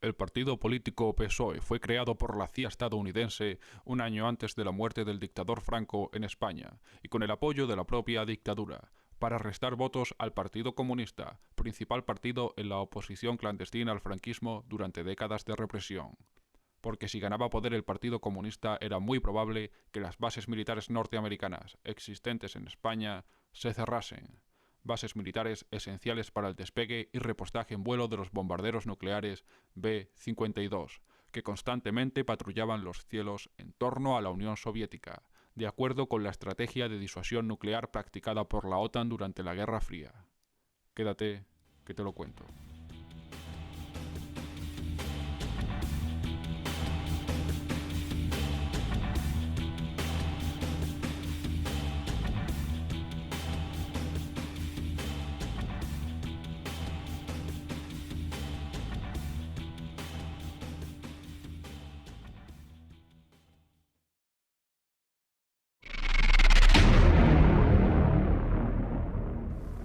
El partido político PSOE fue creado por la CIA estadounidense un año antes de la muerte del dictador Franco en España y con el apoyo de la propia dictadura, para restar votos al Partido Comunista, principal partido en la oposición clandestina al franquismo durante décadas de represión. Porque si ganaba poder el Partido Comunista era muy probable que las bases militares norteamericanas existentes en España se cerrasen, bases militares esenciales para el despegue y repostaje en vuelo de los bombarderos nucleares B-52, que constantemente patrullaban los cielos en torno a la Unión Soviética, de acuerdo con la estrategia de disuasión nuclear practicada por la OTAN durante la Guerra Fría. Quédate, que te lo cuento.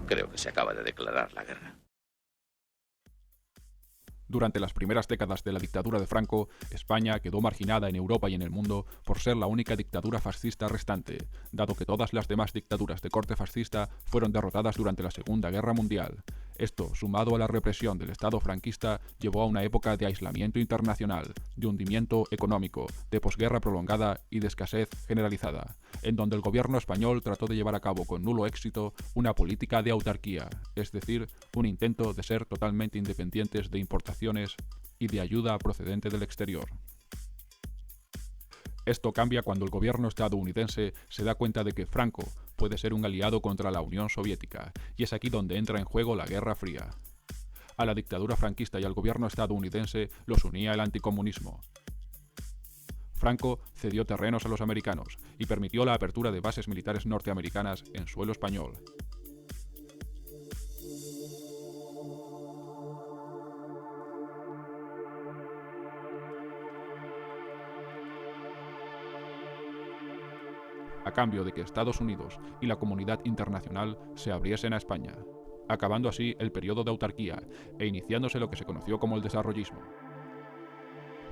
Creo que se acaba de declarar la guerra. Durante las primeras décadas de la dictadura de Franco, España quedó marginada en Europa y en el mundo por ser la única dictadura fascista restante, dado que todas las demás dictaduras de corte fascista fueron derrotadas durante la Segunda Guerra Mundial. Esto, sumado a la represión del Estado franquista, llevó a una época de aislamiento internacional, de hundimiento económico, de posguerra prolongada y de escasez generalizada, en donde el gobierno español trató de llevar a cabo con nulo éxito una política de autarquía, es decir, un intento de ser totalmente independientes de importaciones y de ayuda procedente del exterior. Esto cambia cuando el gobierno estadounidense se da cuenta de que Franco puede ser un aliado contra la Unión Soviética, y es aquí donde entra en juego la Guerra Fría. A la dictadura franquista y al gobierno estadounidense los unía el anticomunismo. Franco cedió terrenos a los americanos y permitió la apertura de bases militares norteamericanas en suelo español. A cambio de que Estados Unidos y la comunidad internacional se abriesen a España, acabando así el periodo de autarquía e iniciándose lo que se conoció como el desarrollismo.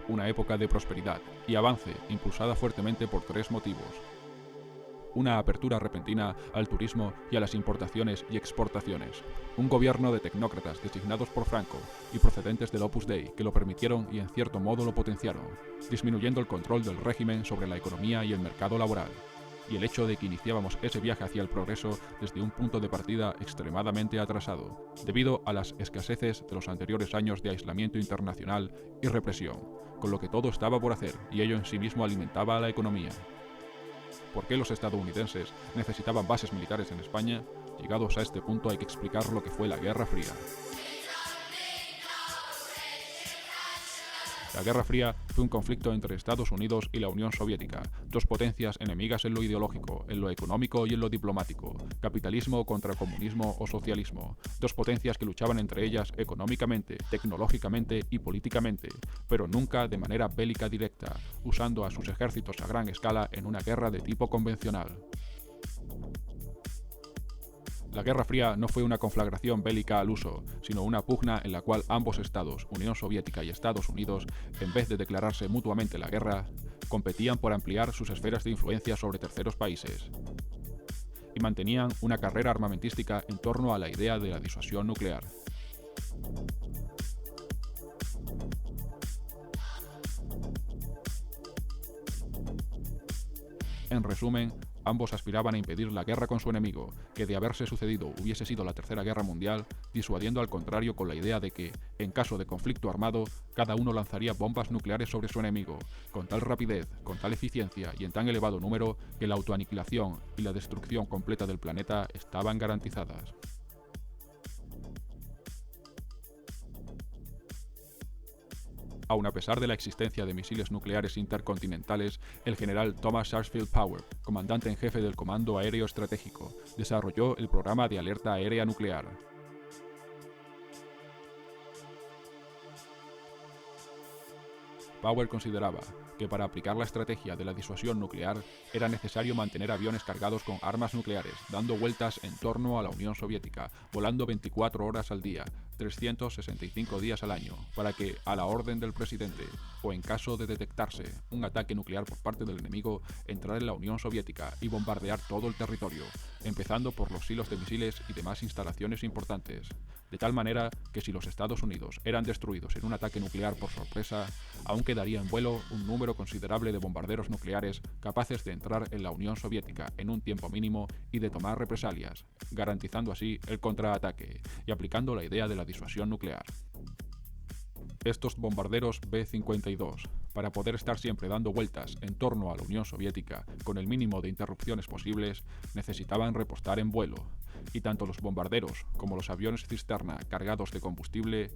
Una época de prosperidad y avance impulsada fuertemente por tres motivos: una apertura repentina al turismo y a las importaciones y exportaciones, un gobierno de tecnócratas designados por Franco y procedentes del Opus Dei que lo permitieron y en cierto modo lo potenciaron, disminuyendo el control del régimen sobre la economía y el mercado laboral, y el hecho de que iniciábamos ese viaje hacia el progreso desde un punto de partida extremadamente atrasado, debido a las escaseces de los anteriores años de aislamiento internacional y represión, con lo que todo estaba por hacer y ello en sí mismo alimentaba a la economía. ¿Por qué los estadounidenses necesitaban bases militares en España? Llegados a este punto hay que explicar lo que fue la Guerra Fría. La Guerra Fría fue un conflicto entre Estados Unidos y la Unión Soviética, dos potencias enemigas en lo ideológico, en lo económico y en lo diplomático, capitalismo contra comunismo o socialismo, dos potencias que luchaban entre ellas económicamente, tecnológicamente y políticamente, pero nunca de manera bélica directa, usando a sus ejércitos a gran escala en una guerra de tipo convencional. La Guerra Fría no fue una conflagración bélica al uso, sino una pugna en la cual ambos estados, Unión Soviética y Estados Unidos, en vez de declararse mutuamente la guerra, competían por ampliar sus esferas de influencia sobre terceros países y mantenían una carrera armamentística en torno a la idea de la disuasión nuclear. En resumen, ambos aspiraban a impedir la guerra con su enemigo, que de haberse sucedido hubiese sido la Tercera Guerra Mundial, disuadiendo al contrario con la idea de que, en caso de conflicto armado, cada uno lanzaría bombas nucleares sobre su enemigo, con tal rapidez, con tal eficiencia y en tan elevado número que la autoaniquilación y la destrucción completa del planeta estaban garantizadas. Aun a pesar de la existencia de misiles nucleares intercontinentales, el general Thomas Sarsfield Power, comandante en jefe del Comando Aéreo Estratégico, desarrolló el programa de alerta aérea nuclear. Power consideraba que para aplicar la estrategia de la disuasión nuclear era necesario mantener aviones cargados con armas nucleares, dando vueltas en torno a la Unión Soviética, volando 24 horas al día, 365 días al año, para que, a la orden del presidente, o en caso de detectarse un ataque nuclear por parte del enemigo, entrar en la Unión Soviética y bombardear todo el territorio, empezando por los silos de misiles y demás instalaciones importantes, de tal manera que si los Estados Unidos eran destruidos en un ataque nuclear por sorpresa, aún quedaría en vuelo un número considerable de bombarderos nucleares capaces de entrar en la Unión Soviética en un tiempo mínimo y de tomar represalias, garantizando así el contraataque y aplicando la idea de la disuasión nuclear. Estos bombarderos B-52, para poder estar siempre dando vueltas en torno a la Unión Soviética con el mínimo de interrupciones posibles, necesitaban repostar en vuelo, y tanto los bombarderos como los aviones cisterna cargados de combustible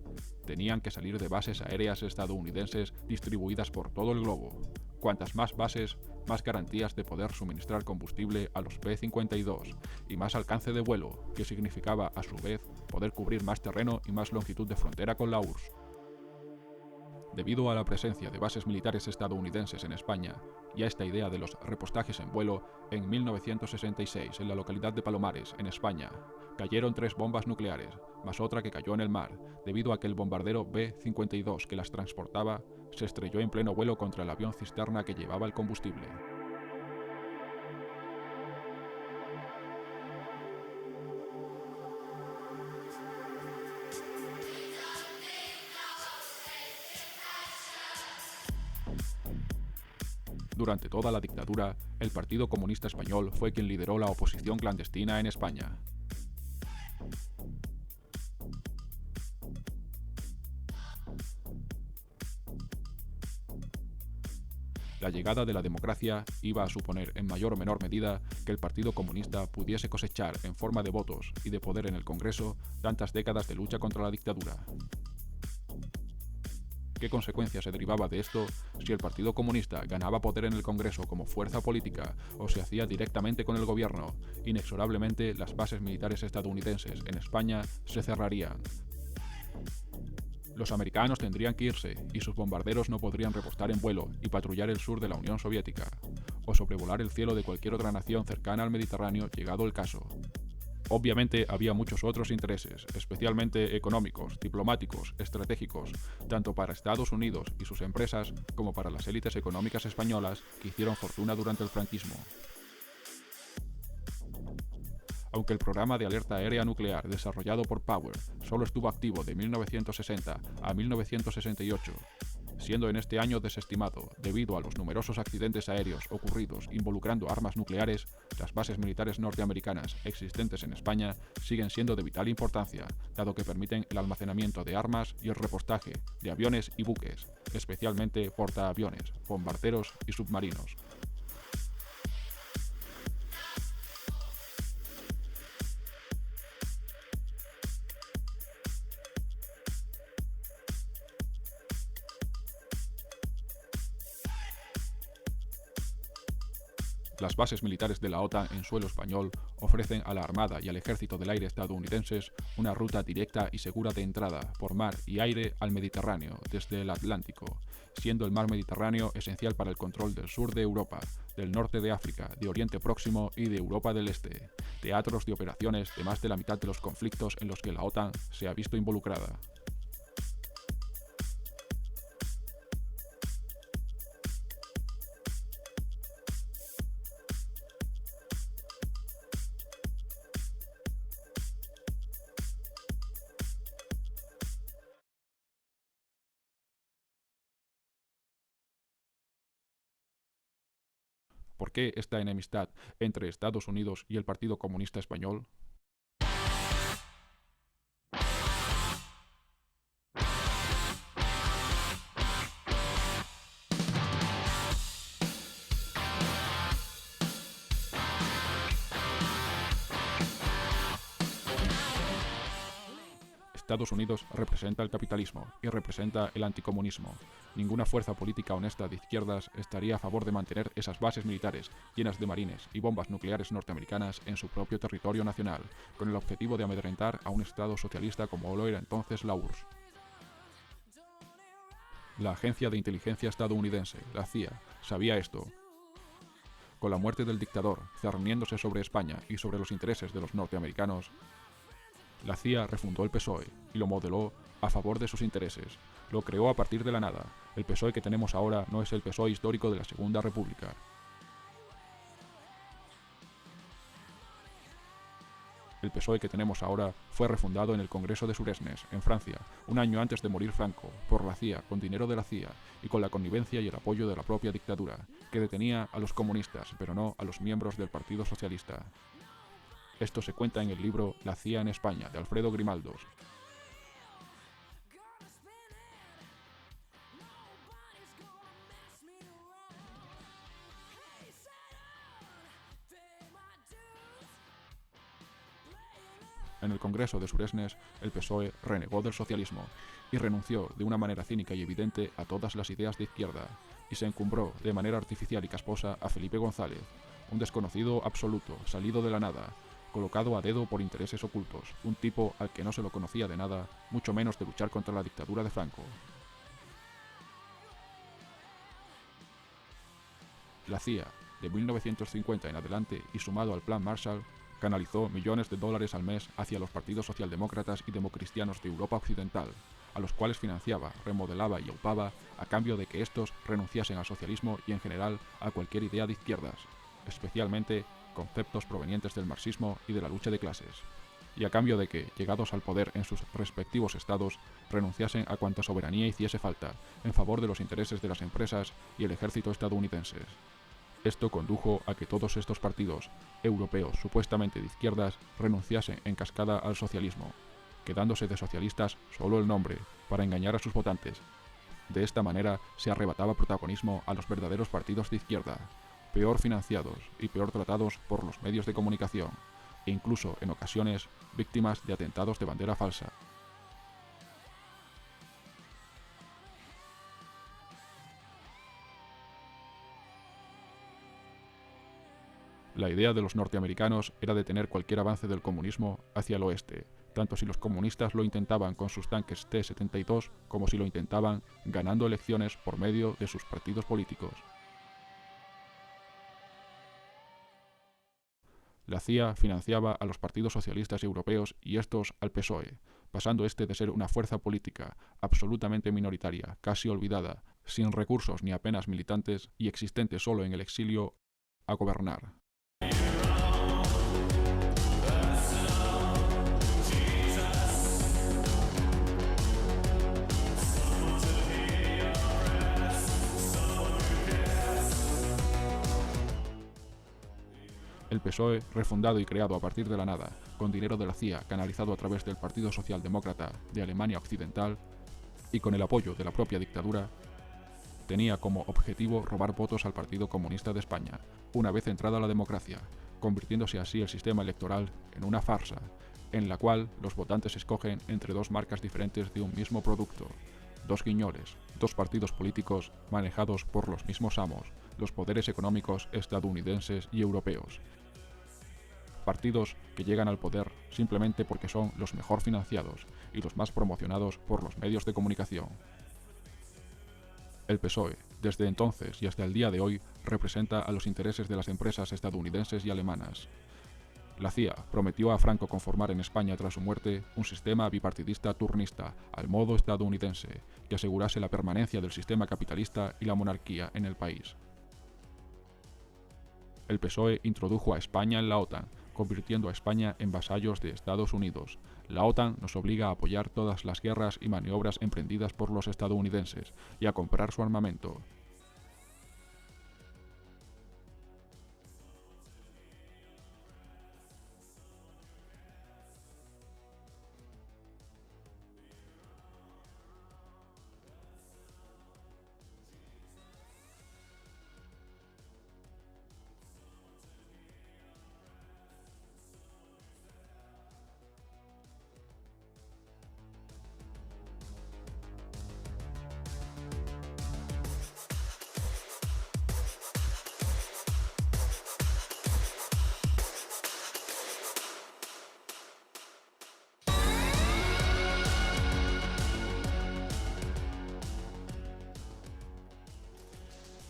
tenían que salir de bases aéreas estadounidenses distribuidas por todo el globo. Cuantas más bases, más garantías de poder suministrar combustible a los B-52 y más alcance de vuelo, que significaba a su vez poder cubrir más terreno y más longitud de frontera con la URSS. Debido a la presencia de bases militares estadounidenses en España y a esta idea de los repostajes en vuelo, en 1966, en la localidad de Palomares, en España, cayeron 3 bombas nucleares, más otra que cayó en el mar, debido a que el bombardero B-52 que las transportaba se estrelló en pleno vuelo contra el avión cisterna que llevaba el combustible. Durante toda la dictadura, el Partido Comunista Español fue quien lideró la oposición clandestina en España. La llegada de la democracia iba a suponer en mayor o menor medida que el Partido Comunista pudiese cosechar en forma de votos y de poder en el Congreso tantas décadas de lucha contra la dictadura. ¿Qué consecuencia se derivaba de esto si el Partido Comunista ganaba poder en el Congreso como fuerza política o se hacía directamente con el gobierno? Inexorablemente las bases militares estadounidenses en España se cerrarían. Los americanos tendrían que irse y sus bombarderos no podrían repostar en vuelo y patrullar el sur de la Unión Soviética, o sobrevolar el cielo de cualquier otra nación cercana al Mediterráneo llegado el caso. Obviamente había muchos otros intereses, especialmente económicos, diplomáticos, estratégicos, tanto para Estados Unidos y sus empresas como para las élites económicas españolas que hicieron fortuna durante el franquismo. Aunque el programa de alerta aérea nuclear desarrollado por Power solo estuvo activo de 1960 a 1968, siendo en este año desestimado debido a los numerosos accidentes aéreos ocurridos involucrando armas nucleares, las bases militares norteamericanas existentes en España siguen siendo de vital importancia, dado que permiten el almacenamiento de armas y el repostaje de aviones y buques, especialmente portaaviones, bombarderos y submarinos. Las bases militares de la OTAN en suelo español ofrecen a la Armada y al Ejército del Aire estadounidenses una ruta directa y segura de entrada por mar y aire al Mediterráneo desde el Atlántico, siendo el mar Mediterráneo esencial para el control del sur de Europa, del norte de África, de Oriente Próximo y de Europa del Este, teatros de operaciones de más de la mitad de los conflictos en los que la OTAN se ha visto involucrada. ¿Por qué esta enemistad entre Estados Unidos y el Partido Comunista Español? Estados Unidos representa el capitalismo y representa el anticomunismo. Ninguna fuerza política honesta de izquierdas estaría a favor de mantener esas bases militares llenas de marines y bombas nucleares norteamericanas en su propio territorio nacional, con el objetivo de amedrentar a un Estado socialista como lo era entonces la URSS. La Agencia de Inteligencia estadounidense, la CIA, sabía esto. Con la muerte del dictador cerniéndose sobre España y sobre los intereses de los norteamericanos, La CIA refundó el PSOE y lo modeló a favor de sus intereses. Lo creó a partir de la nada. El PSOE que tenemos ahora no es el PSOE histórico de la Segunda República. El PSOE que tenemos ahora fue refundado en el Congreso de Suresnes, en Francia, un año antes de morir Franco, por la CIA, con dinero de la CIA y con la connivencia y el apoyo de la propia dictadura, que detenía a los comunistas, pero no a los miembros del Partido Socialista. Esto se cuenta en el libro La CIA en España, de Alfredo Grimaldos. En el Congreso de Suresnes, el PSOE renegó del socialismo y renunció de una manera cínica y evidente a todas las ideas de izquierda, y se encumbró de manera artificial y casposa a Felipe González, un desconocido absoluto, salido de la nada, colocado a dedo por intereses ocultos, un tipo al que no se lo conocía de nada, mucho menos de luchar contra la dictadura de Franco. La CIA, de 1950 en adelante y sumado al Plan Marshall, canalizó millones de dólares al mes hacia los partidos socialdemócratas y democristianos de Europa Occidental, a los cuales financiaba, remodelaba y aupaba a cambio de que estos renunciasen al socialismo y en general a cualquier idea de izquierdas, especialmente conceptos provenientes del marxismo y de la lucha de clases, y a cambio de que, llegados al poder en sus respectivos estados, renunciasen a cuanta soberanía hiciese falta en favor de los intereses de las empresas y el ejército estadounidenses. Esto condujo a que todos estos partidos europeos supuestamente de izquierdas renunciasen en cascada al socialismo, quedándose de socialistas solo el nombre para engañar a sus votantes. De esta manera se arrebataba protagonismo a los verdaderos partidos de izquierda, peor financiados y peor tratados por los medios de comunicación, e incluso en ocasiones víctimas de atentados de bandera falsa. La idea de los norteamericanos era detener cualquier avance del comunismo hacia el oeste, tanto si los comunistas lo intentaban con sus tanques T-72 como si lo intentaban ganando elecciones por medio de sus partidos políticos. La CIA financiaba a los partidos socialistas europeos y estos al PSOE, pasando este de ser una fuerza política absolutamente minoritaria, casi olvidada, sin recursos ni apenas militantes y existente solo en el exilio, a gobernar. El PSOE, refundado y creado a partir de la nada, con dinero de la CIA canalizado a través del Partido Socialdemócrata de Alemania Occidental y con el apoyo de la propia dictadura, tenía como objetivo robar votos al Partido Comunista de España, una vez entrada la democracia, convirtiéndose así el sistema electoral en una farsa, en la cual los votantes escogen entre dos marcas diferentes de un mismo producto, dos guiñoles, dos partidos políticos manejados por los mismos amos, los poderes económicos estadounidenses y europeos. Partidos que llegan al poder simplemente porque son los mejor financiados y los más promocionados por los medios de comunicación. El PSOE, desde entonces y hasta el día de hoy, representa a los intereses de las empresas estadounidenses y alemanas. La CIA prometió a Franco conformar en España tras su muerte un sistema bipartidista turnista, al modo estadounidense, que asegurase la permanencia del sistema capitalista y la monarquía en el país. El PSOE introdujo a España en la OTAN, convirtiendo a España en vasallos de Estados Unidos. La OTAN nos obliga a apoyar todas las guerras y maniobras emprendidas por los estadounidenses y a comprar su armamento.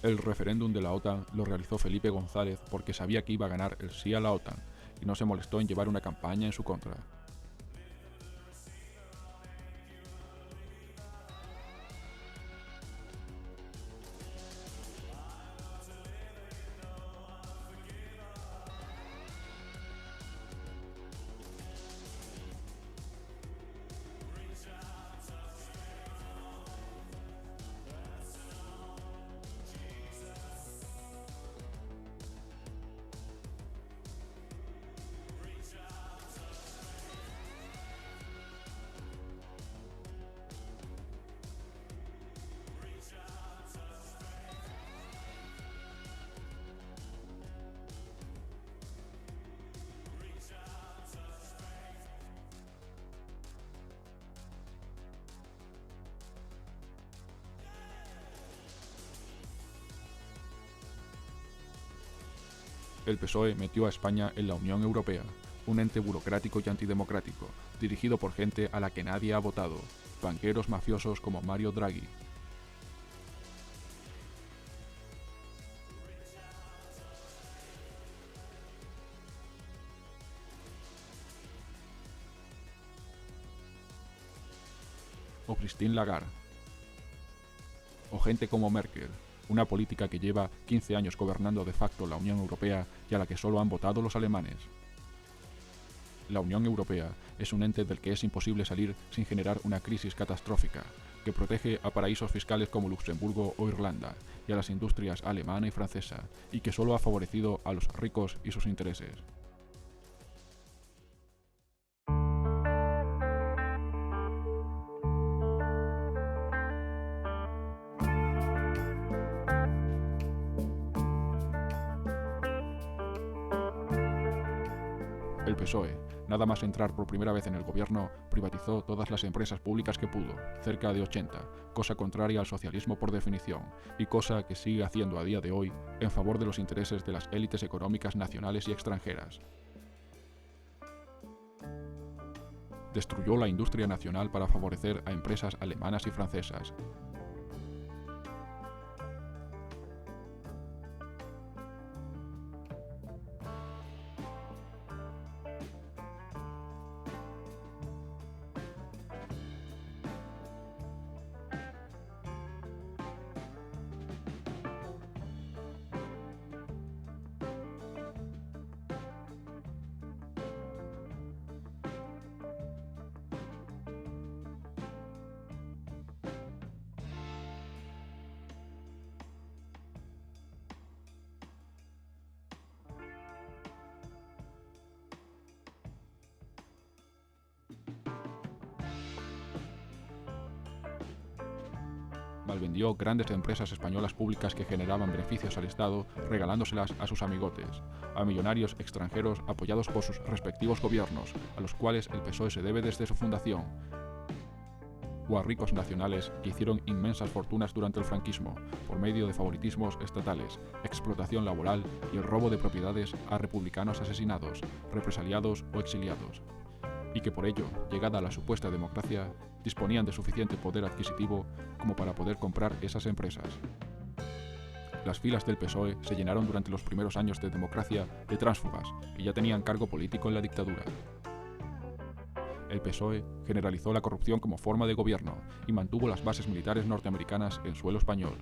El referéndum de la OTAN lo realizó Felipe González porque sabía que iba a ganar el sí a la OTAN y no se molestó en llevar una campaña en su contra. El PSOE metió a España en la Unión Europea, un ente burocrático y antidemocrático, dirigido por gente a la que nadie ha votado, banqueros mafiosos como Mario Draghi. O Christine Lagarde. O gente como Merkel, una política que lleva 15 años gobernando de facto la Unión Europea y a la que solo han votado los alemanes. La Unión Europea es un ente del que es imposible salir sin generar una crisis catastrófica, que protege a paraísos fiscales como Luxemburgo o Irlanda, y a las industrias alemana y francesa, y que solo ha favorecido a los ricos y sus intereses. El PSOE, nada más entrar por primera vez en el gobierno, privatizó todas las empresas públicas que pudo, cerca de 80, cosa contraria al socialismo por definición, y cosa que sigue haciendo a día de hoy en favor de los intereses de las élites económicas nacionales y extranjeras. Destruyó la industria nacional para favorecer a empresas alemanas y francesas. Malvendió grandes empresas españolas públicas que generaban beneficios al Estado, regalándoselas a sus amigotes, a millonarios extranjeros apoyados por sus respectivos gobiernos, a los cuales el PSOE se debe desde su fundación, o a ricos nacionales que hicieron inmensas fortunas durante el franquismo, por medio de favoritismos estatales, explotación laboral y el robo de propiedades a republicanos asesinados, represaliados o exiliados, y que por ello, llegada a la supuesta democracia, disponían de suficiente poder adquisitivo como para poder comprar esas empresas. Las filas del PSOE se llenaron durante los primeros años de democracia de tránsfugas que ya tenían cargo político en la dictadura. El PSOE generalizó la corrupción como forma de gobierno y mantuvo las bases militares norteamericanas en suelo español.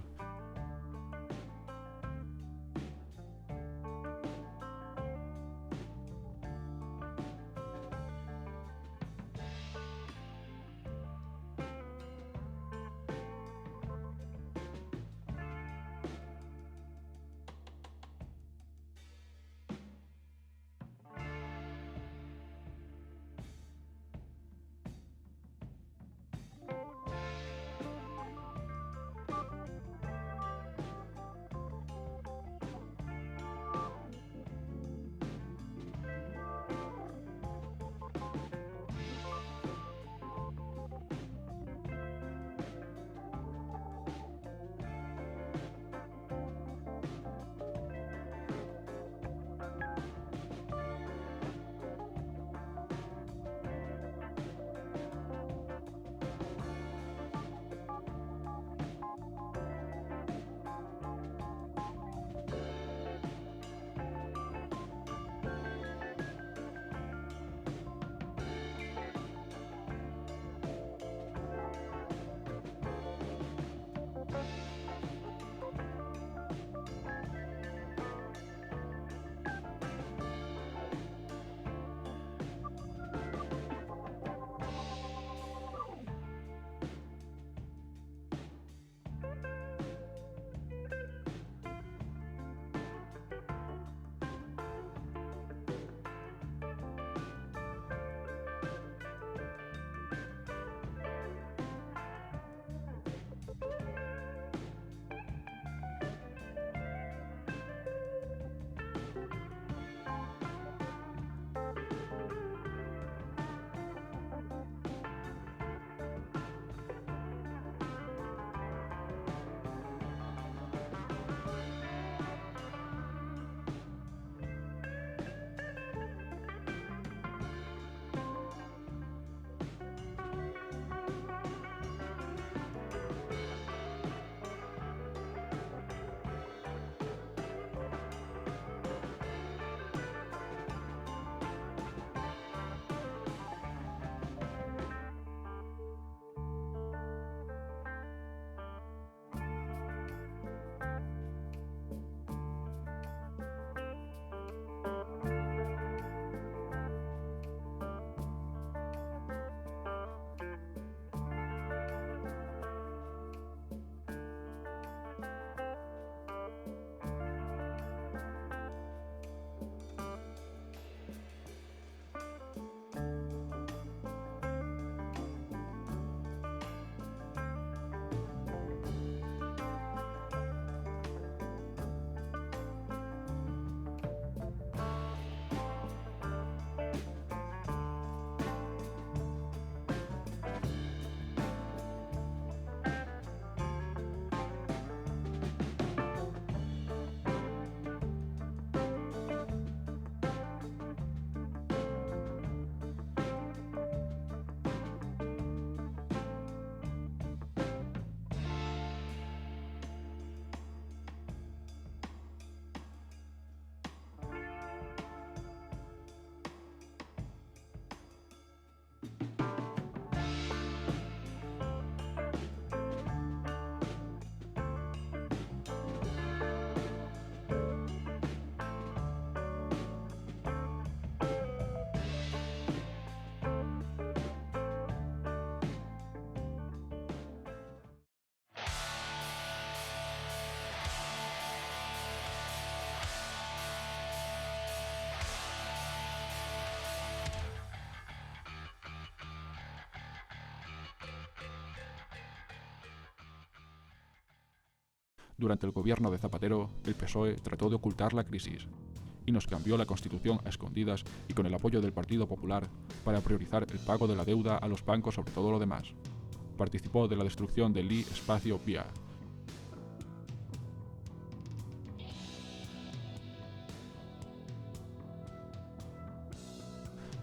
Durante el gobierno de Zapatero, el PSOE trató de ocultar la crisis y nos cambió la Constitución a escondidas y con el apoyo del Partido Popular para priorizar el pago de la deuda a los bancos sobre todo lo demás. Participó de la destrucción del Lee Espacio Vía.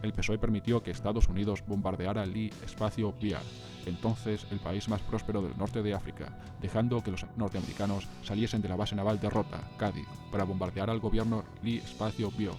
El PSOE permitió que Estados Unidos bombardeara Lee Espacio Vía, entonces el país más próspero del norte de África, dejando que los norteamericanos saliesen de la base naval de Rota, Cádiz, para bombardear al gobierno Lee Espacio Vía.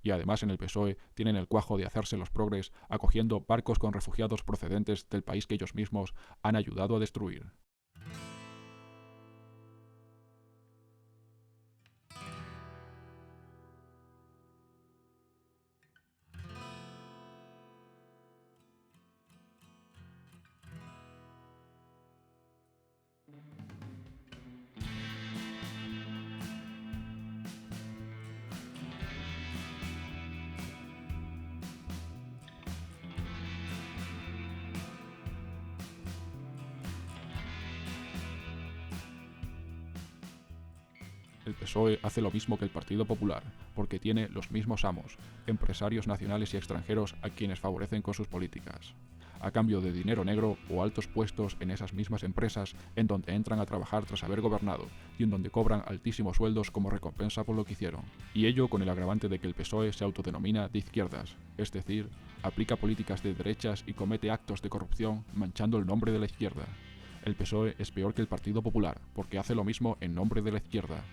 Y además en el PSOE tienen el cuajo de hacerse los progres acogiendo barcos con refugiados procedentes del país que ellos mismos han ayudado a destruir. El PSOE hace lo mismo que el Partido Popular, porque tiene los mismos amos, empresarios nacionales y extranjeros a quienes favorecen con sus políticas, a cambio de dinero negro o altos puestos en esas mismas empresas en donde entran a trabajar tras haber gobernado y en donde cobran altísimos sueldos como recompensa por lo que hicieron. Y ello con el agravante de que el PSOE se autodenomina de izquierdas, es decir, aplica políticas de derechas y comete actos de corrupción manchando el nombre de la izquierda. El PSOE es peor que el Partido Popular, porque hace lo mismo en nombre de la izquierda.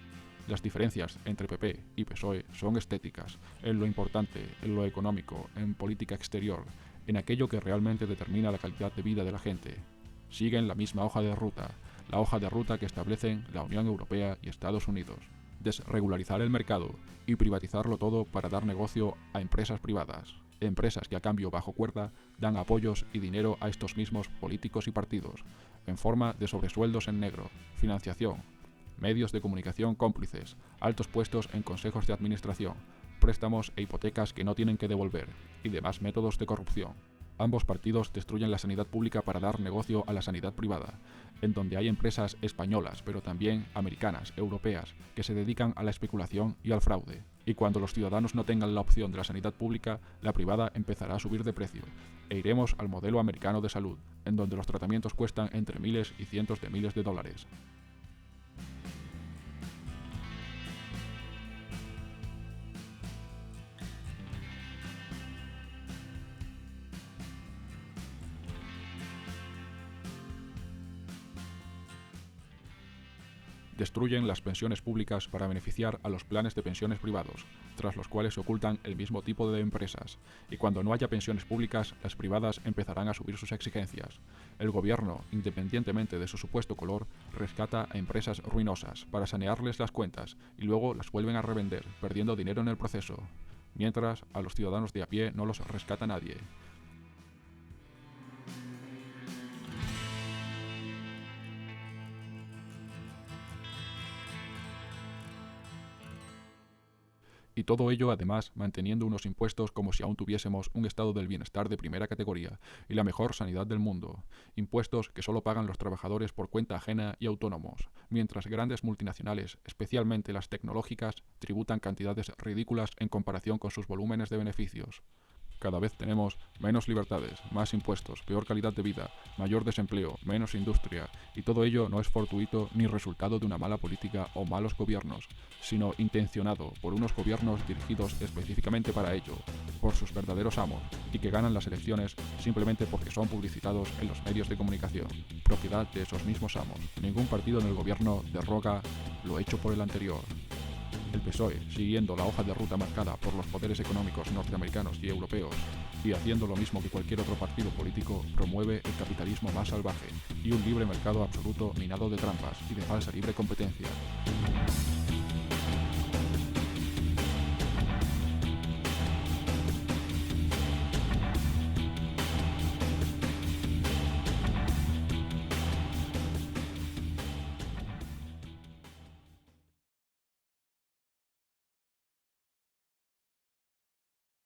Las diferencias entre PP y PSOE son estéticas, en lo importante, en lo económico, en política exterior, en aquello que realmente determina la calidad de vida de la gente. Siguen la misma hoja de ruta, la hoja de ruta que establecen la Unión Europea y Estados Unidos. Desregularizar el mercado y privatizarlo todo para dar negocio a empresas privadas. Empresas que a cambio bajo cuerda dan apoyos y dinero a estos mismos políticos y partidos, en forma de sobresueldos en negro, financiación, medios de comunicación cómplices, altos puestos en consejos de administración, préstamos e hipotecas que no tienen que devolver, y demás métodos de corrupción. Ambos partidos destruyen la sanidad pública para dar negocio a la sanidad privada, en donde hay empresas españolas, pero también americanas, europeas, que se dedican a la especulación y al fraude. Y cuando los ciudadanos no tengan la opción de la sanidad pública, la privada empezará a subir de precio, e iremos al modelo americano de salud, en donde los tratamientos cuestan entre miles y cientos de miles de dólares. Destruyen las pensiones públicas para beneficiar a los planes de pensiones privados, tras los cuales se ocultan el mismo tipo de empresas, y cuando no haya pensiones públicas, las privadas empezarán a subir sus exigencias. El gobierno, independientemente de su supuesto color, rescata a empresas ruinosas para sanearles las cuentas y luego las vuelven a revender, perdiendo dinero en el proceso, mientras a los ciudadanos de a pie no los rescata nadie. Y todo ello, además, manteniendo unos impuestos como si aún tuviésemos un estado del bienestar de primera categoría y la mejor sanidad del mundo. Impuestos que solo pagan los trabajadores por cuenta ajena y autónomos, mientras grandes multinacionales, especialmente las tecnológicas, tributan cantidades ridículas en comparación con sus volúmenes de beneficios. Cada vez tenemos menos libertades, más impuestos, peor calidad de vida, mayor desempleo, menos industria, y todo ello no es fortuito ni resultado de una mala política o malos gobiernos, sino intencionado por unos gobiernos dirigidos específicamente para ello, por sus verdaderos amos, y que ganan las elecciones simplemente porque son publicitados en los medios de comunicación, propiedad de esos mismos amos. Ningún partido en el gobierno derroga lo hecho por el anterior. El PSOE, siguiendo la hoja de ruta marcada por los poderes económicos norteamericanos y europeos, y haciendo lo mismo que cualquier otro partido político, promueve el capitalismo más salvaje y un libre mercado absoluto minado de trampas y de falsa libre competencia.